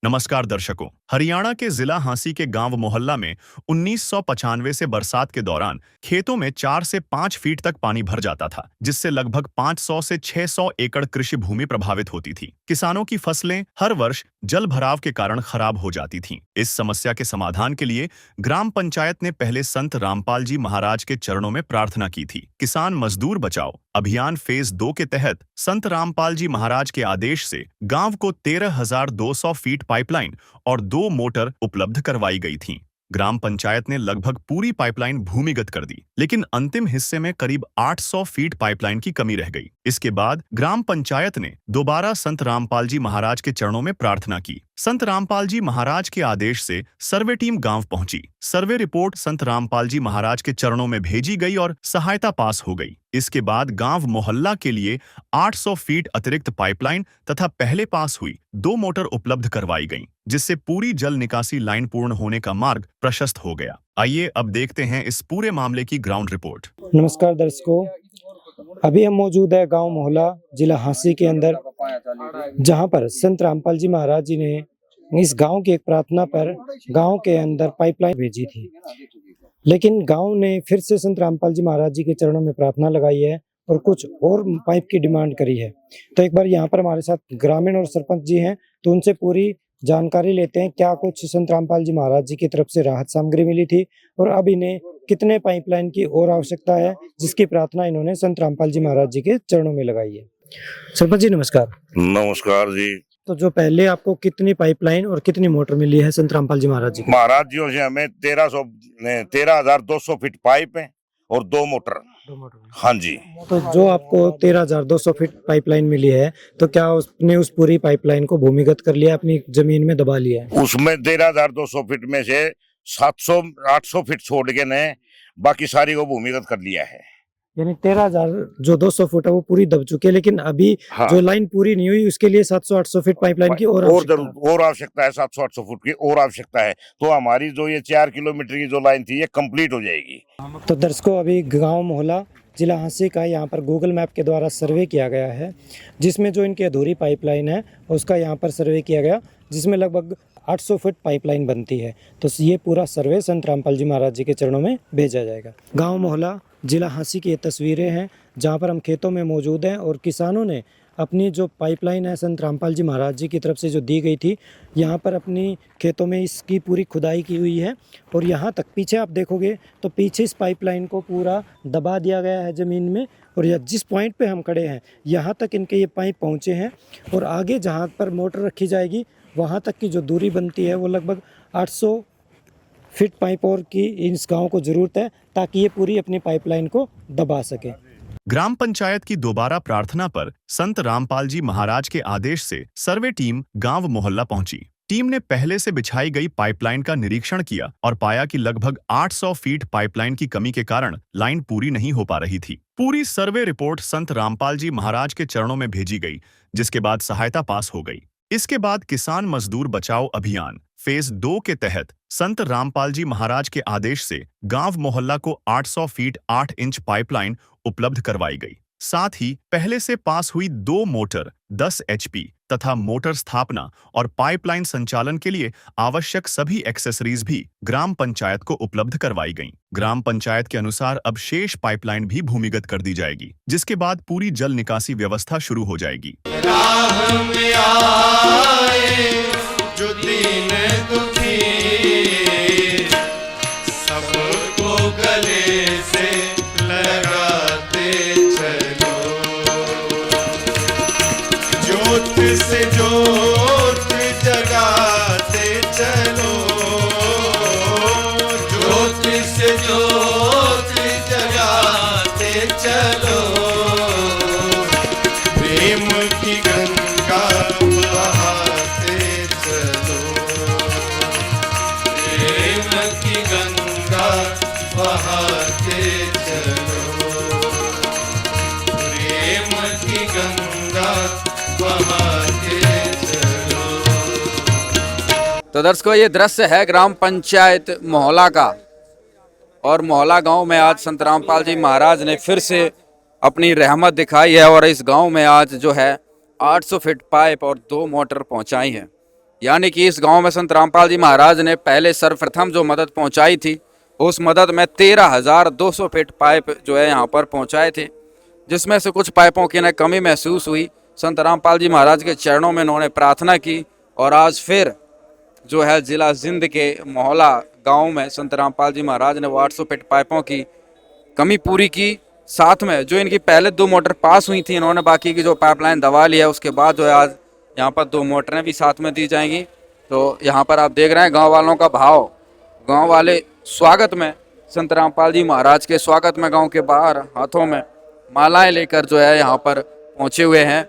नमस्कार दर्शकों। हरियाणा के जिला हांसी के गांव मोहल्ला में 1995 से बरसात के दौरान खेतों में 4 से 5 फीट तक पानी भर जाता था, जिससे लगभग 500 से 600 एकड़ कृषि भूमि प्रभावित होती थी। किसानों की फसलें हर वर्ष जल भराव के कारण खराब हो जाती थीं। इस समस्या के समाधान के लिए ग्राम पंचायत ने पहले संत रामपाल जी महाराज के चरणों में प्रार्थना की थी। किसान मजदूर बचाओ अभियान फेज 2 के तहत संत रामपाल जी महाराज के आदेश से गांव को 13,200 फीट पाइपलाइन और 2 मोटर उपलब्ध करवाई गई थीं। ग्राम पंचायत ने लगभग पूरी पाइपलाइन भूमिगत कर दी, लेकिन अंतिम हिस्से में करीब 800 फीट पाइपलाइन की कमी रह गई। इसके बाद ग्राम पंचायत ने दोबारा संत रामपाल जी महाराज के चरणों में प्रार्थना की। संत रामपाल जी महाराज के आदेश से सर्वे टीम गांव पहुंची। सर्वे रिपोर्ट संत रामपाल जी महाराज के चरणों में भेजी गई और सहायता पास हो गई। इसके बाद गांव मोहल्ला के लिए 800 फीट अतिरिक्त पाइपलाइन तथा पहले पास हुई 2 मोटर उपलब्ध करवाई गईं, जिससे पूरी जल निकासी लाइन पूर्ण होने का मार्ग प्रशस्त हो गया। आइए अब देखते हैं इस पूरे मामले की ग्राउंड रिपोर्ट। नमस्कार दर्शकों, अभी हम मौजूद है गांव मोहल्ला जिला हांसी के अंदर, जहां पर संत रामपाल जी महाराज जी ने इस गांव की एक प्रार्थना पर गांव के अंदर पाइपलाइन भेजी थी। लेकिन गांव ने फिर से संत रामपाल जी महाराज जी के चरणों में प्रार्थना लगाई है और कुछ और पाइप की डिमांड करी है। तो एक बार यहाँ पर हमारे साथ ग्रामीण और सरपंच जी हैं, तो उनसे पूरी जानकारी लेते हैं क्या कुछ संत रामपाल जी महाराज जी की तरफ से राहत सामग्री मिली थी और अब इन्हें कितने पाइपलाइन की और आवश्यकता है, जिसकी प्रार्थना इन्होंने संत रामपाल जी महाराज जी के चरणों में लगाई है। सरपंच जी नमस्कार। नमस्कार जी। तो जो पहले आपको कितनी पाइपलाइन और कितनी मोटर मिली है संत रामपाल जी महाराज जी की? महाराज जी से हमें 13,200 फीट पाइप है और 2 मोटर। हाँ जी। तो जो आपको 13,200 फीट पाइपलाइन मिली है, तो क्या उसने उस पूरी पाइपलाइन को भूमिगत कर लिया, अपनी जमीन में दबा लिया है? उसमें 13,200 फीट में से 700-800 फीट छोड़ के ने बाकी सारी को भूमिगत कर लिया है। यानी 13,200 फुट है वो पूरी दब चुकी है, लेकिन अभी हाँ। जो लाइन पूरी नहीं हुई उसके लिए 700-800 फीट पाइपलाइन की और आवश्यकता है। 700-800 फुट की और आवश्यकता है, तो हमारी जो ये 4 किलोमीटर की जो लाइन थी ये कंप्लीट हो जाएगी। तो दर्शकों, अभी गांव मोहल्ला जिला हांसी का यहाँ पर गूगल मैप के द्वारा सर्वे किया गया है, जिसमें जो इनकी अधूरी पाइपलाइन है उसका यहाँ पर सर्वे किया गया, जिसमें लगभग 800 फुट पाइपलाइन बनती है। तो ये पूरा सर्वे संत रामपाल जी महाराज जी के चरणों में भेजा जाएगा। गांव मोहल्ला जिला हांसी की ये तस्वीरें हैं, जहां पर हम खेतों में मौजूद हैं और किसानों ने अपनी जो पाइपलाइन है संत रामपाल जी महाराज जी की तरफ से जो दी गई थी, यहाँ पर अपनी खेतों में इसकी पूरी खुदाई की हुई है और यहाँ तक पीछे आप देखोगे तो पीछे इस पाइपलाइन को पूरा दबा दिया गया है ज़मीन में, और यह जिस पॉइंट पे हम खड़े हैं यहाँ तक इनके ये पाइप पहुँचे हैं और आगे जहाँ पर मोटर रखी जाएगी वहाँ तक की जो दूरी बनती है वो लगभग 800 फीट पाइप और की इस गांव को जरूरत है, ताकि ये पूरी अपनी पाइपलाइन को दबा सके। ग्राम पंचायत की दोबारा प्रार्थना पर संत रामपाल जी महाराज के आदेश से सर्वे टीम गांव मोहल्ला पहुंची। टीम ने पहले से बिछाई गई पाइपलाइन का निरीक्षण किया और पाया कि लगभग 800 फीट पाइपलाइन की कमी के कारण लाइन पूरी नहीं हो पा रही थी। पूरी सर्वे रिपोर्ट संत रामपाल जी महाराज के चरणों में भेजी गई, जिसके बाद सहायता पास हो गई। इसके बाद किसान मजदूर बचाओ अभियान फेज 2 के तहत संत रामपाल जी महाराज के आदेश से गांव मोहल्ला को 800 फीट 8 इंच पाइपलाइन उपलब्ध करवाई गई। साथ ही पहले से पास हुई 2 मोटर 10 HP तथा मोटर स्थापना और पाइपलाइन संचालन के लिए आवश्यक सभी एक्सेसरीज भी ग्राम पंचायत को उपलब्ध करवाई गईं। ग्राम पंचायत के अनुसार अब शेष पाइपलाइन भी भूमिगत कर दी जाएगी, जिसके बाद पूरी जल निकासी व्यवस्था शुरू हो जाएगी। राह में आए जो दीन दुखी, सबको गले से लगाते चलो, ज्योत से ज्योत जगाते चलो, ज्योत से ज्योत जगाते चलो, प्रेम की गंगा बहाते चलो, प्रेम की गंगा बहाते चलो, प्रेम की गंगा बहाते चलो। तो दर्शकों, ये दृश्य है ग्राम पंचायत मोहल्ला का, और मोहल्ला गांव में आज संत रामपाल जी महाराज ने फिर से अपनी रहमत दिखाई है और इस गांव में आज जो है 800 फीट पाइप और 2 मोटर पहुंचाई हैं। यानी कि इस गांव में संत रामपाल जी महाराज ने पहले सर्वप्रथम जो मदद पहुंचाई थी, उस मदद में 13,200 फीट पाइप जो है यहाँ पर पहुंचाए थे, जिसमें से कुछ पाइपों की न कमी महसूस हुई। संत रामपाल जी महाराज के चरणों में उन्होंने प्रार्थना की और आज फिर जो है जिला जिंद के मोहला गांव में संत रामपाल जी महाराज ने वो 800 फीट पाइपों की कमी पूरी की। साथ में जो इनकी पहले 2 मोटर पास हुई थी, इन्होंने बाकी की जो पाइपलाइन दबा ली है, उसके बाद जो है आज यहाँ पर 2 मोटरें भी साथ में दी जाएंगी। तो यहाँ पर आप देख रहे हैं गांव वालों का भाव, गांव वाले स्वागत में, संत रामपाल जी महाराज के स्वागत में गांव के बाहर हाथों में मालाएं लेकर जो है यहाँ पर पहुंचे हुए हैं।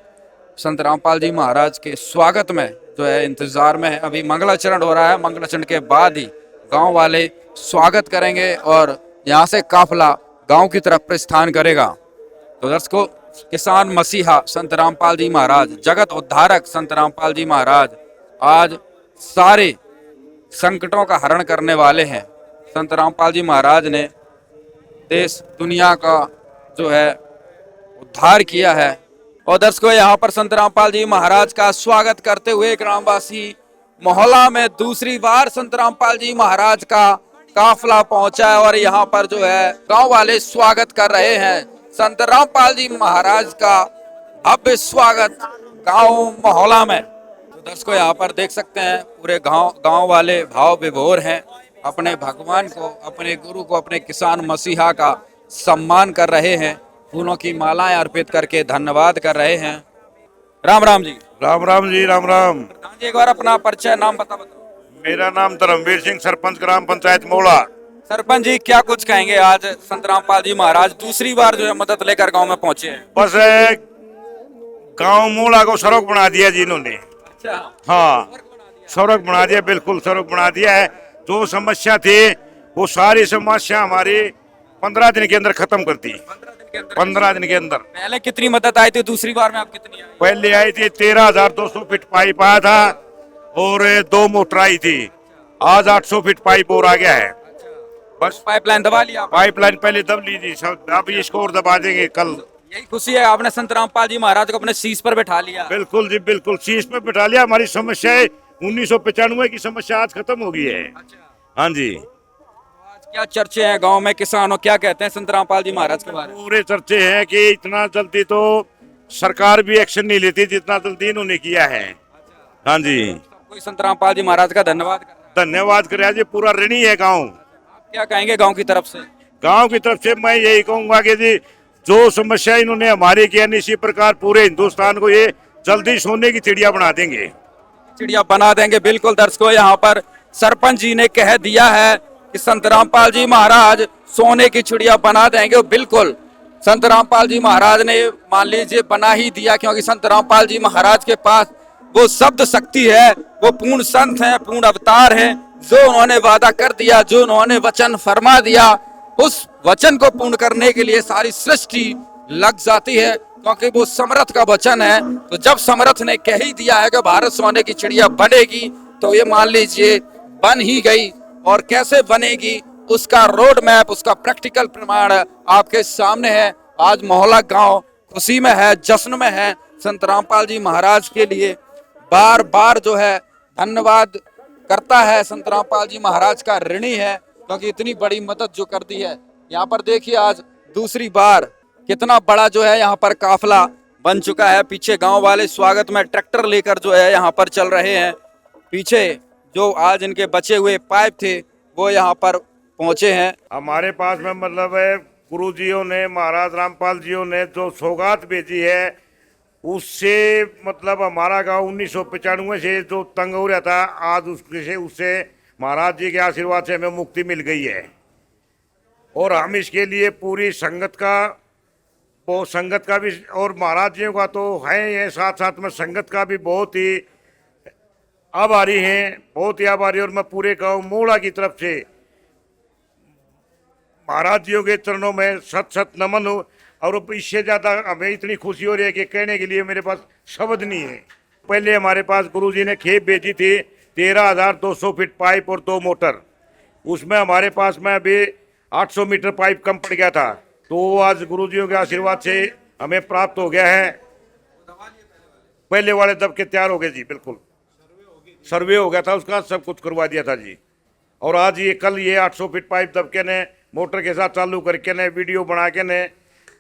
संत रामपाल जी महाराज के स्वागत में जो है इंतजार में है। अभी मंगलाचरण हो रहा है, मंगलाचरण के बाद ही गांव वाले स्वागत करेंगे और यहाँ से काफिला गांव की तरफ प्रस्थान करेगा। तो दर्शकों, किसान मसीहा संत रामपाल जी महाराज, जगत उद्धारक संत रामपाल जी महाराज आज सारे संकटों का हरण करने वाले हैं। संत रामपाल जी महाराज ने देश दुनिया का जो है उद्धार किया है। और दर्शकों, यहाँ पर संत रामपाल जी महाराज का स्वागत करते हुए ग्रामवासी मोहल्ला में दूसरी बार संत रामपाल जी महाराज का काफिला पहुंचा है और यहाँ पर जो है गांव वाले स्वागत कर रहे हैं। संत रामपाल जी महाराज का भव्य स्वागत गांव मोहल्ला में। तो दर्शकों, यहाँ पर देख सकते हैं पूरे गांव वाले भाव विभोर हैं, अपने भगवान को, अपने गुरु को, अपने किसान मसीहा का सम्मान कर रहे हैं, फूलों की मालाएं अर्पित करके धन्यवाद कर रहे हैं। राम राम जी। राम राम जी, राम राम। प्रधान जी, एक बार अपना परिचय, नाम बताओ। मेरा नाम धर्मवीर सिंह, सरपंच ग्राम पंचायत मोला। सरपंच जी, क्या कुछ कहेंगे? आज संत रामपाल जी महाराज दूसरी बार जो है मदद लेकर गांव में पहुंचे हैं। बस गांव मोला को सड़क बना दिया जी इन्होंने। अच्छा, हाँ, सड़क बना दिया, बिल्कुल सड़क बना दिया है। जो समस्या थी वो सारी समस्या हमारी 15 दिन के अंदर खत्म कर दी। 15 दिन के अंदर। पहले कितनी मदद आई थी? दूसरी बार में आप कितनी आई? पहले आई थी 13,200 फीट पाइप आया था और 2 मोटर आई थी। आज 800 फीट पाइप और आ गया है। बस पाइपलाइन दबा लिया आपने? पाइपलाइन पहले दब ली थी, सब अब इसको और दबा देंगे कल। यही खुशी है, आपने संत रामपाल जी महाराज को अपने शीश पर बैठा लिया। बिल्कुल जी, बिल्कुल शीश पे बिठा लिया। हमारी समस्या 1995 की समस्या आज खत्म हो गई है। हाँ जी। आज क्या चर्चे हैं गांव में? किसानों क्या कहते हैं संत रामपाल जी महाराज के बारे में? पूरे चर्चे हैं कि इतना जल्दी तो सरकार भी एक्शन नहीं लेती जितना जल्दी इन्होंने किया है। हाँ जी, कोई संत रामपाल जी महाराज का धन्यवाद कर रहा है। धन्यवाद करे जी, पूरा ऋणी है गाँव। आप क्या कहेंगे गाँव की तरफ से? गांव की तरफ से मैं यही कहूंगा कि जी जो समस्या इन्होंने हमारी की है, इसी प्रकार पूरे हिंदुस्तान को ये जल्दी सोने की चिड़िया बना देंगे। चिड़िया बना देंगे। बिल्कुल दर्शकों, यहाँ पर सरपंच जी ने कह दिया है कि संत रामपाल जी महाराज सोने की चिड़िया बना देंगे। बिल्कुल संत रामपाल जी महाराज ने मान लीजिए बना ही दिया, क्योंकि संत रामपाल जी महाराज के पास वो शब्द शक्ति है, वो पूर्ण संत है, पूर्ण अवतार है। जो उन्होंने वादा कर दिया, जो उन्होंने वचन फरमा दिया, उस वचन को पूर्ण करने के लिए सारी सृष्टि लग जाती है, क्योंकि वो समर्थ का वचन है। तो जब समर्थ ने कह ही दिया है कि भारत सोने की चिड़िया बनेगी, तो ये मान लीजिए बन ही गई। और कैसे बनेगी उसका रोड मैप, उसका प्रैक्टिकल प्रमाण आपके सामने है। आज मोहल्ला गांव खुशी में है, जश्न में है। संत रामपाल जी महाराज के लिए बार बार जो है धन्यवाद करता है। संत रामपाल जी महाराज का ऋणी है, क्योंकि इतनी बड़ी मदद जो कर दी है। यहाँ पर देखिए आज दूसरी बार कितना बड़ा जो है यहाँ पर काफिला बन चुका है। पीछे गांव वाले स्वागत में ट्रैक्टर लेकर जो है यहाँ पर चल रहे हैं। पीछे जो आज इनके बचे हुए पाइप थे वो यहाँ पर पहुंचे हैं। हमारे पास में मतलब है गुरु जियों ने, महाराज रामपाल जियों ने जो सौगात भेजी है, उससे मतलब हमारा गांव 1995 से जो तंग हो रहा था, आज उससे महाराज जी के आशीर्वाद से हमें मुक्ति मिल गई है। और हम इसके लिए पूरी संगत का भी और महाराज जी का तो है ये, साथ साथ में संगत का भी बहुत ही आभारी हैं, बहुत ही आभारी। और मैं पूरे गांव मोड़ा की तरफ से महाराज जियों के चरणों में सत सत नमन हो। और इससे ज़्यादा हमें इतनी खुशी हो रही है कि कहने के लिए मेरे पास शब्द नहीं है। पहले हमारे पास गुरुजी ने खेप भेजी थी 13,200 फीट पाइप और 2 मोटर। उसमें हमारे पास में अभी 800 मीटर पाइप कम पड़ गया था, तो वो आज गुरुजियों के आशीर्वाद से हमें प्राप्त हो गया है। पहले वाले दब के तैयार हो गए जी, बिल्कुल सर्वे हो गया था उसका, सब कुछ करवा दिया था जी। और आज ये कल ये 800 फीट पाइप दबके ने मोटर के साथ चालू करके ने वीडियो बना के ने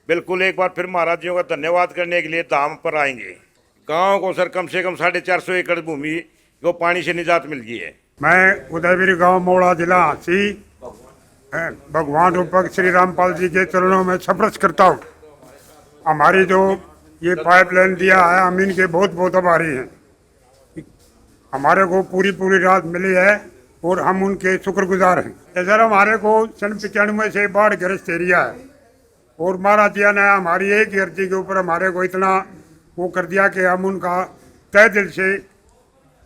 बिल्कुल एक बार फिर महाराज जियों का धन्यवाद करने के लिए धाम पर आएंगे। गाँव को सर कम से कम 450 एकड़ भूमि को पानी से निजात मिल गई है। मैं उदयवीर गांव मोड़ा जिला हांसी भगवान रूपक श्री रामपाल जी के चरणों में सफरस करता हूँ। हमारी जो ये पाइपलाइन दिया है हम इनके बहुत बहुत आभारी हैं। हमारे को पूरी रात मिली है और हम उनके शुक्रगुजार हैं। सर हमारे को सन 95 से बाढ़ ग्रस्त एरिया है और महाराज जी ने हमारी एक ही अर्जी के ऊपर हमारे को इतना वो कर दिया कि हम उनका तहे दिल से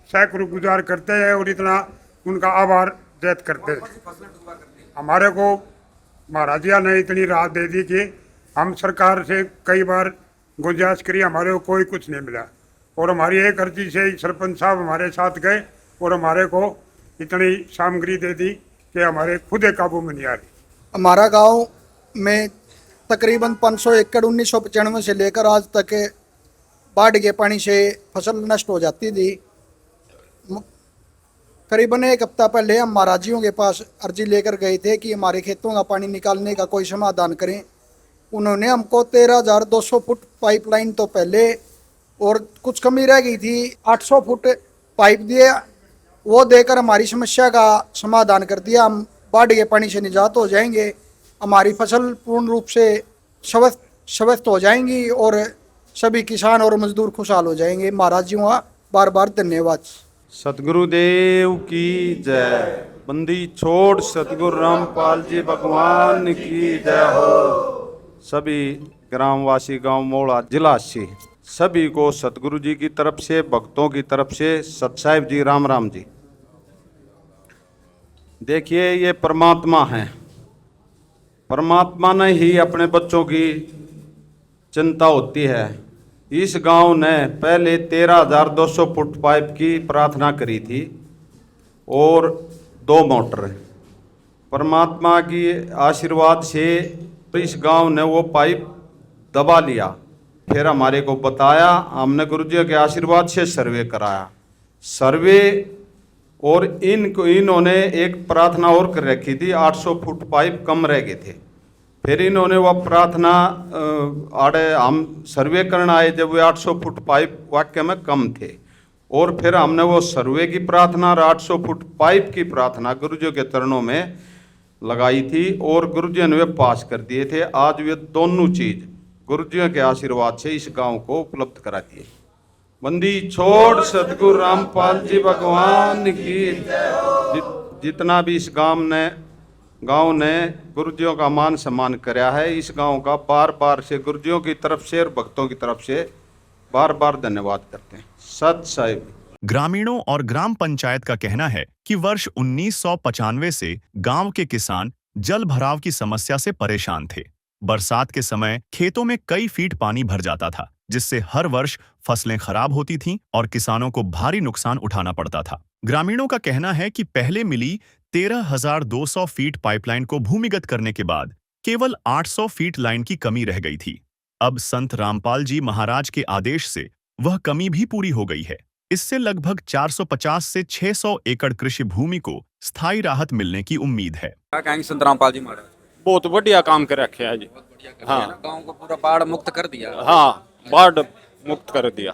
सैकड़ों गुजार करते हैं और इतना उनका आभार व्यक्त करते हैं। हमारे को महाराज जी ने इतनी राहत दे दी कि हम सरकार से कई बार गुंजाइश करी, हमारे को कोई कुछ नहीं मिला और हमारी एक अर्जी से सरपंच साहब हमारे साथ गए और हमारे को इतनी सामग्री दे दी कि हमारे खुद काबू में नहीं आ रही। हमारा गांव में तकरीबन 500 एकड़ 1995 से लेकर आज तक बाढ़ के पानी से फसल नष्ट हो जाती थी। करीबन एक हफ्ता पहले हम महाराजियों के पास अर्जी लेकर गए थे कि हमारे खेतों का पानी निकालने का कोई समाधान करें। उन्होंने हमको 13,200 फुट पाइपलाइन तो पहले और कुछ कमी रह गई थी 800 फुट पाइप दिए, वो देकर हमारी समस्या का समाधान कर दिया। हम बाढ़ के पानी से निजात हो जाएंगे, हमारी फसल पूर्ण रूप से स्वस्थ हो जाएंगी और सभी किसान और मजदूर खुशहाल हो जाएंगे। महाराज जी का बार बार धन्यवाद। सतगुरुदेव की जय। बंदी छोड़ सतगुरु रामपाल जी भगवान की जय हो। सभी ग्रामवासी गांव मोड़ा जिला से सभी को सतगुरु जी की तरफ से भक्तों की तरफ से सत साहिब जी राम राम जी। देखिए ये परमात्मा है, परमात्मा ने ही अपने बच्चों की चिंता होती है। इस गांव ने पहले 13,200 फुट पाइप की प्रार्थना करी थी और 2 मोटर। परमात्मा की आशीर्वाद से इस गांव ने वो पाइप दबा लिया। फिर हमारे को बताया, हमने गुरुजी के आशीर्वाद से सर्वे कराया। सर्वे और इन्होंने एक प्रार्थना और कर रखी थी, 800 फुट पाइप कम रह गए थे। फिर इन्होंने वह प्रार्थना आड़े हम सर्वे करना आए जब वे 800 फुट पाइप वाक्य में कम थे और फिर हमने वो सर्वे की प्रार्थना और 800 फुट पाइप की प्रार्थना गुरुजी के चरणों में लगाई थी और गुरुजी ने वे पास कर दिए थे। आज वे दोनों चीज गुरुजी के आशीर्वाद से इस गांव को उपलब्ध करा दिए। बंदी छोड़ सतगुरु रामपाल जी भगवान की। जितना भी इस गांव ने गुरुजियों का मान सम्मान कराया है, इस गांव का बार बार से गुरुजियों की तरफ से और भक्तों की तरफ से बार बार धन्यवाद करते हैं। सत साहिब। ग्रामीणों और ग्राम पंचायत का कहना है कि वर्ष 1995 से गांव के किसान जल भराव की समस्या से परेशान थे। बरसात के समय खेतों में कई फीट पानी भर जाता था, जिससे हर वर्ष फसलें खराब होती थीं और किसानों को भारी नुकसान उठाना पड़ता था। ग्रामीणों का कहना है कि पहले मिली 13,200 फीट पाइपलाइन को भूमिगत करने के बाद केवल 800 फीट लाइन की कमी रह गई थी। अब संत रामपाल जी महाराज के आदेश से वह कमी भी पूरी हो गई है। इससे लगभग 450 से 600 एकड़ कृषि भूमि को स्थायी राहत मिलने की उम्मीद है। क्या कहेंगे संत रामपाल जी महाराज? बहुत बढ़िया काम कर रखे है जी। हाँ, गांव को पूरा बाढ़ मुक्त कर दिया। हाँ, बाढ़ मुक्त कर दिया।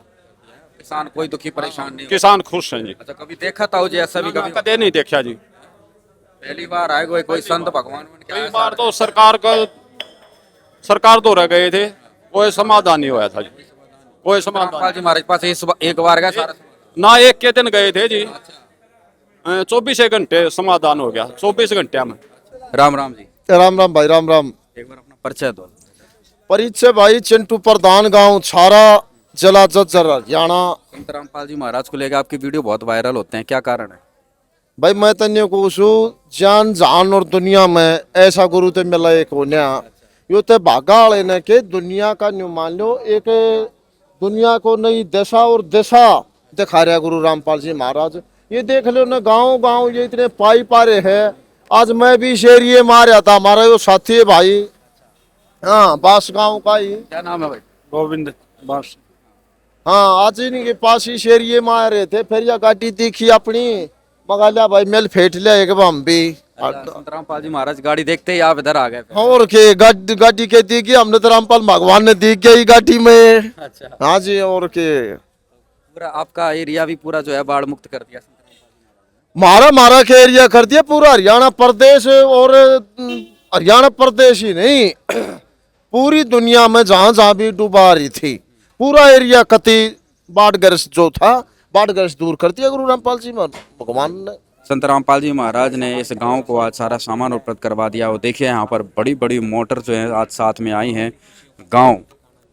किसान कोई दुखी परेशान नहीं। किसान खुश हैं जी। अच्छा, कभी देखा था जी ऐसा भी? कभी नहीं देखा जी। पहली बार आए कोई संत भगवान बन के कई बार तो सरकार तो रह गए थे, कोई समाधान नहीं हुआ था जी। कोई समाधान रामपाल जी महाराज पास एक बार गया सारा ना, एक के दिन गए थे जी। 24 घंटे समाधान हो गया, 24 घंटे में। राम राम जी। राम राम भाई, राम राम। एक बार अपना परिचय दो। परिचय भाई चिंटू प्रधान, गांव छारा, जिला जज्जर, हरियाणा। संत रामपाल जी महाराज को लेकर आपके वीडियो बहुत वायरल होते हैं, क्या कारण है? भाई मैं तन्य को जान जान और दुनिया में ऐसा गुरु ते मिला एक होने यो ते भागा वाले ने के दुनिया का न्यू मान लो एक दुनिया को नई दिशा और दिशा दिखा रहा गुरु रामपाल जी महाराज। ये देख लो ना, गांव गांव ये इतने पाइप आ रहे हैं। आज मैं भी इस एरिए में आ रहा था, हमारा यो साथी है भाई, हाँ, बास गांव का ही। क्या नाम है भाई? गोविंद बास। हाँ आज इनके पास इस एरिए में आ रहे थे, फिर यह गाड़ी देखी अपनी, मगा लिया भाई मेल फेंट लिया एक हम भी। संत रामपाल जी महाराज गाड़ी देखते ही आप इधर आ गए थे। और के गाड़ी के दी गई हमने तो रामपाल भगवान ने दी गई गाड़ी में। अच्छा, हाँ जी, और के पूरा आपका एरिया भी पूरा जो है बाढ़ मुक्त कर दिया। मारा के एरिया कर दिया पूरा हरियाणा प्रदेश, और हरियाणा प्रदेश ही नहीं पूरी दुनिया में जहां जहां भी डूबा रही थी पूरा एरिया कति बाढ़ग्रस्त जो था बाढ़ग्रस्त दूर कर दिया गुरु रामपाल जी भगवान ने। संत रामपाल जी महाराज ने इस गांव को आज सारा सामान उपलब्ध करवा दिया। और देखिए यहाँ पर बड़ी बड़ी मोटर जो है आज साथ में आई हैं। गांव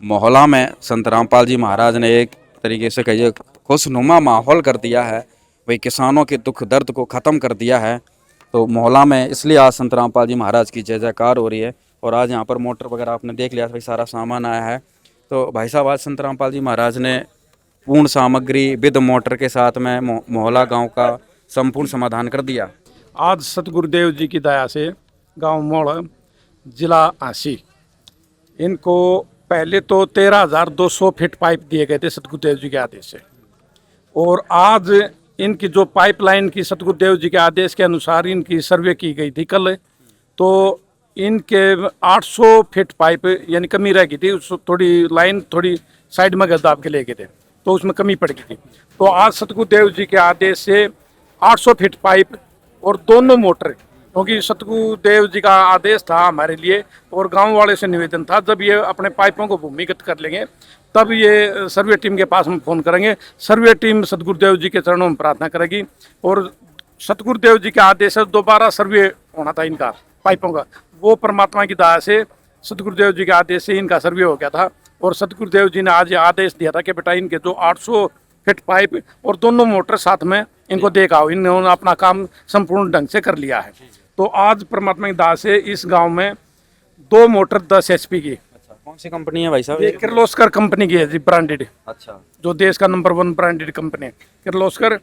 मोहल्ला में संत रामपाल जी महाराज ने एक तरीके से कहिए खुशनुमा माहौल कर दिया है। वही किसानों के दुख दर्द को ख़त्म कर दिया है। तो मोहल्ला में इसलिए आज संत रामपाल जी महाराज की जय जयकार हो रही है। और आज यहाँ पर मोटर वगैरह आपने देख लिया, भाई सारा सामान आया है। तो भाई साहब आज संत रामपाल जी महाराज ने पूर्ण सामग्री विद मोटर के साथ में मोहल्ला गांव का संपूर्ण समाधान कर दिया। आज सतगुरुदेव जी की दया से गांव मोड़ जिला आसी इनको पहले तो 13,200 फीट पाइप दिए गए थे सतगुरुदेव जी के आदेश से, और आज इनकी जो पाइपलाइन की सतगुरुदेव जी के आदेश के अनुसार इनकी सर्वे की गई थी कल, तो इनके 800 फीट पाइप यानी कमी रह गई थी। उस थोड़ी लाइन थोड़ी साइड में दाब के ले गए थे तो उसमें कमी पड़ गई थी। तो आज सतगुरुदेव जी के आदेश से 800 फीट पाइप और दोनों मोटर, क्योंकि सतगुरुदेव जी का आदेश था हमारे लिए और गांव वाले से निवेदन था, जब ये अपने पाइपों को भूमिगत कर लेंगे तब ये सर्वे टीम के पास हम फ़ोन करेंगे। सर्वे टीम सतगुरुदेव जी के चरणों में प्रार्थना करेगी और सतगुरुदेव जी के आदेश से दोबारा सर्वे होना था इनका पाइपों का, वो परमात्मा की दया से सतगुरुदेव जी के आदेश से इनका सर्वे हो गया था। और सतगुरुदेव जी ने आज ये आदेश दिया था कि बेटा इनके जो 800 फीट पाइप और दोनों मोटर साथ में इनको देखा हो, इन्होंने अपना काम संपूर्ण ढंग से कर लिया है। तो आज परमात्मा की दया से इस गांव में 2 मोटर 10 HP की। अच्छा, कौन सी कंपनी है भाई साहब? ये किर्लोस्कर कंपनी की है जी, ब्रांडेड। अच्छा, जो देश का नंबर 1 ब्रांडेड कंपनी है किर्लोस्कर।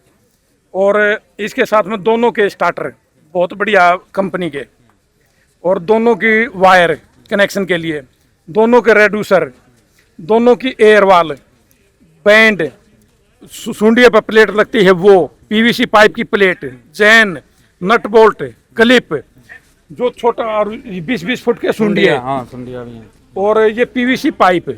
और इसके साथ में दोनों के स्टार्टर बहुत बढ़िया कंपनी के, और दोनों की वायर कनेक्शन के लिए, दोनों के रेड्यूसर, दोनों की एयर वाल, बैंड, सुंडिया पर प्लेट लगती है वो, PVC पाइप की प्लेट, चैन, नट बोल्ट, क्लिप, जो छोटा 20-20 फुट के सुंडिया है। हाँ, सुंडिया भी है। और ये PVC पाइप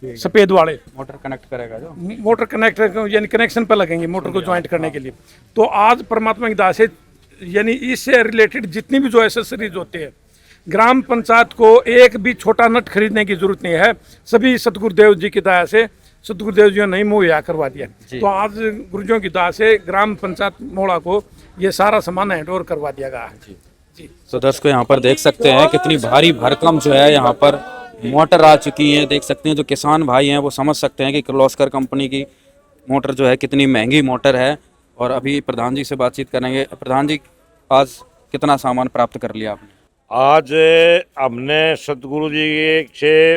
सफेद वाले मोटर कनेक्ट करेगा जो मोटर कनेक्ट यानी कनेक्शन पर लगेंगे मोटर को ज्वाइंट करने के लिए। तो आज परमात्मा की दया से यानी इससे रिलेटेड जितनी भी जो एसेसरीज होते हैं, ग्राम पंचायत को एक भी छोटा नट खरीदने की जरूरत नहीं है, सभी सतगुरुदेव जी की दया से सतगुरुदेव जी ने नहीं मुहैया करवा दिया। तो आज गुरुजियों की दया से ग्राम पंचायत मोड़ा को ये सारा सामान हैंड ओवर करवा दिया गया है। जी। तो दर्शकों यहाँ पर देख सकते हैं कितनी भारी भरकम जो है यहाँ पर मोटर आ चुकी है। देख सकते हैं जो किसान भाई हैं वो समझ सकते हैं कि किर्लोस्कर कंपनी की मोटर जो है कितनी महंगी मोटर है। और अभी प्रधान जी से बातचीत करेंगे। प्रधान जी, आज कितना सामान प्राप्त कर लिया आपने? आज हमने सतगुरु जी से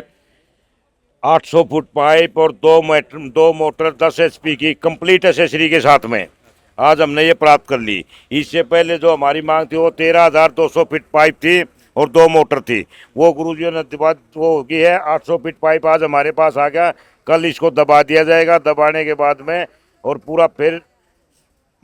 800 फुट पाइप और 2 मोटर 10 HP की कंप्लीट एसेसरी के साथ में आज हमने ये प्राप्त कर ली। इससे पहले जो हमारी मांग थी वो 13,200 फीट पाइप थी और 2 मोटर थी, वो गुरुजियों ने वो हो गई है। 800 फीट पाइप आज हमारे पास आ गया, कल इसको दबा दिया जाएगा। दबाने के बाद में और पूरा फिर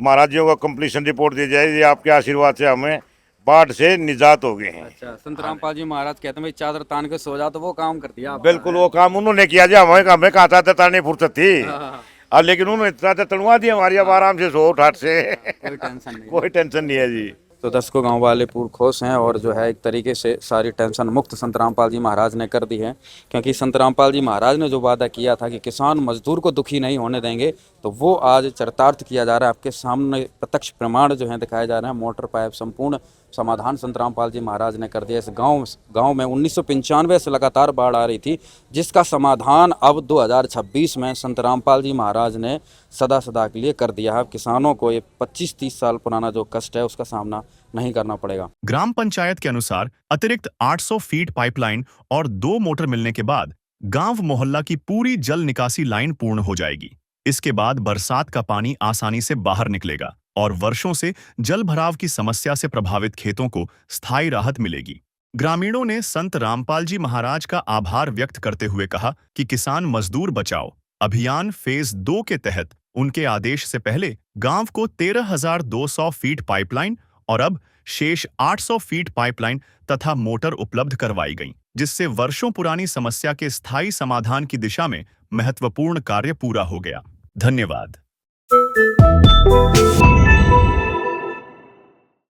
महाराज जियों को कंप्लीशन रिपोर्ट दी जाएगी। आपके आशीर्वाद से हमें बाढ़ से निजात हो गए हैं। अच्छा, संत रामपाल जी महाराज कहते हैं भाई चादर तान के सो जा, तो वो काम कर दिया आपने। बिल्कुल वो काम उन्होंने किया जी, हमें कहा था तड़ने फुर्सत थी। अब लेकिन उन्होंने इतना तड़वा दिया हमारी, अब आराम से सो ठाट से कोई टेंशन नहीं। कोई टेंशन नहीं है जी। तो दर्शकों गांव वाले पूर्ण खुश हैं और जो है एक तरीके से सारी टेंशन मुक्त संत रामपाल जी महाराज ने कर दी है। क्योंकि संत रामपाल जी महाराज ने जो वादा किया था कि किसान मजदूर को दुखी नहीं होने देंगे, तो वो आज चरितार्थ किया जा रहा है। आपके सामने प्रत्यक्ष प्रमाण जो है दिखाए जा रहे हैं। मोटर पाइप संपूर्ण समाधान संत रामपाल जी महाराज ने कर दिया। इस गांव में 1995 से लगातार बाढ़ आ रही थी, जिसका समाधान अब 2026 में संत रामपाल जी महाराज ने सदा सदा के लिए कर दिया है। किसानों को ये 25-30 साल पुराना जो कष्ट है उसका सामना नहीं करना पड़ेगा। ग्राम पंचायत के अनुसार अतिरिक्त 800 फीट पाइपलाइन और 2 मोटर मिलने के बाद गांव मोहल्ला की पूरी जल निकासी लाइन पूर्ण हो जाएगी। इसके बाद बरसात का पानी आसानी से बाहर निकलेगा और वर्षों से जल भराव की समस्या से प्रभावित खेतों को स्थायी राहत मिलेगी। ग्रामीणों ने संत रामपाल जी महाराज का आभार व्यक्त करते हुए कहा कि किसान मजदूर बचाओ, अभियान फेज 2 के तहत उनके आदेश से पहले गांव को 13,200 फीट पाइपलाइन और अब शेष 800 फीट पाइपलाइन तथा मोटर उपलब्ध करवाई गई, जिससे वर्षों पुरानी समस्या के स्थायी समाधान की दिशा में महत्वपूर्ण कार्य पूरा हो गया। धन्यवाद।